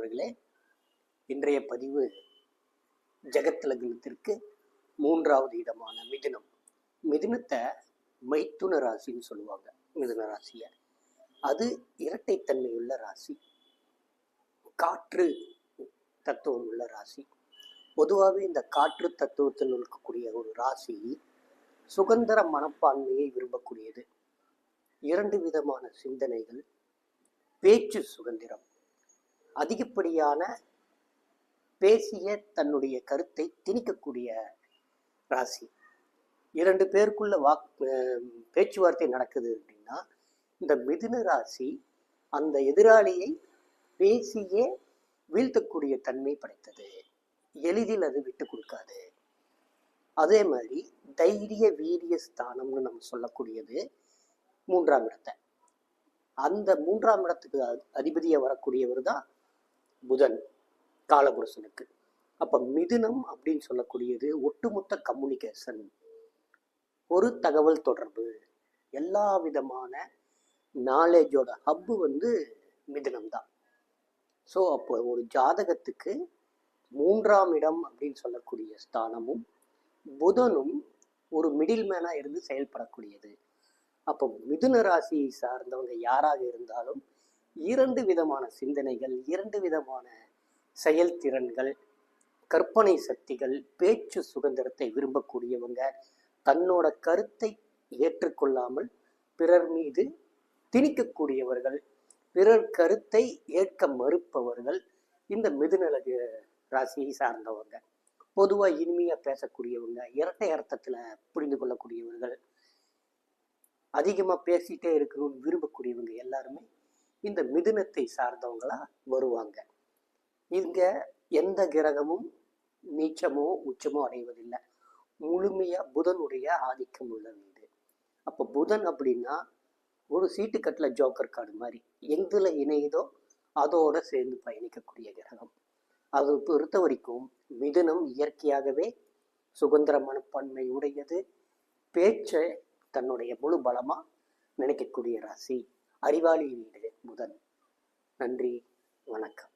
நண்பர்களே, இன்றைய பதிவு ஜெகத்லக்னத்திற்கு 3வது இடமான மிதுனம். மிதுனத்தை மைத்துன ராசின்னு சொல்லுவாங்க. மிதுன ராசியை அது இரட்டைத்தன்மையுள்ள ராசி, காற்று தத்துவம் உள்ள ராசி. பொதுவாகவே இந்த காற்று தத்துவத்தில் இருக்கக்கூடிய ஒரு ராசி சுதந்திர மனப்பான்மையை விரும்பக்கூடியது. 2 விதமான சிந்தனைகள், பேச்சு சுதந்திரம், அதிகப்படியான பேசிய தன்னுடைய கருத்தை திணிக்கக்கூடிய ராசி. 2 பேருக்குள்ள பேச்சுவார்த்தை நடக்குது அப்படின்னா இந்த மிதுன ராசி அந்த எதிராளியை பேசியே வீழ்த்தக்கூடிய தன்மை படைத்தது. எளிதில் அது விட்டு கொடுக்காது. அதே மாதிரி தைரிய வீரிய ஸ்தானம்னு நம்ம சொல்லக்கூடியது 3ஆம் இடத்தை. அந்த 3ஆம் இடத்துக்கு அதிபதியாக வரக்கூடியவர் தான் புதன், காலபுருஷனுக்கு. அப்ப மிதுனம் அப்படின்னு சொல்லக்கூடியது ஒட்டுமொத்த கம்யூனிகேஷன், ஒரு தகவல் தொடர்பு, எல்லா விதமான நாலேஜோட ஹப்பு மிதுனம் தான். ஸோ அப்போ ஒரு ஜாதகத்துக்கு 3ஆம் இடம் அப்படின்னு சொல்லக்கூடிய ஸ்தானமும் புதனும் ஒரு மிடில் மேனா இருந்து செயல்படக்கூடியது. அப்போ மிதுன ராசியை சார்ந்தவங்க யாராக இருந்தாலும் 2 விதமான சிந்தனைகள், 2 விதமான செயல்திறன்கள், கற்பனை சக்திகள், பேச்சு சுதந்திரத்தை விரும்பக்கூடியவங்க, தன்னோட கருத்தை ஏற்றுக்கொள்ளாமல் பிறர் மீது திணிக்கக்கூடியவர்கள், பிறர் கருத்தை ஏற்க மறுப்பவர்கள் இந்த மிதுன ராசியை சார்ந்தவங்க. பொதுவாக இனிமையாக பேசக்கூடியவங்க, இரட்டை அர்த்தத்தில் புரிந்து கொள்ளக்கூடியவர்கள், அதிகமாக பேசிட்டே இருக்கணும்னு விரும்பக்கூடியவங்க எல்லாருமே இந்த மிதுனத்தை சார்ந்தவங்களா வருவாங்க. இங்க எந்த கிரகமும் நீச்சமோ உச்சமோ அடைவதில்லை. முழுமையா புதனுடைய ஆதிக்கம் உள்ள வீடு. அப்போ புதன் அப்படின்னா ஒரு சீட்டுக்கட்டில் ஜோக்கர் கார்டு மாதிரி, எங்குல இணையுதோ அதோட சேர்ந்து பயணிக்கக்கூடிய கிரகம். அது பொறுத்த வரைக்கும் மிதுனம் இயற்கையாகவே சுதந்திர மனப்பான்மை உடையது, பேச்சை தன்னுடைய முழு பலமா நினைக்கக்கூடிய ராசி, அறிவாளி வீடு புதன். நன்றி, வணக்கம்.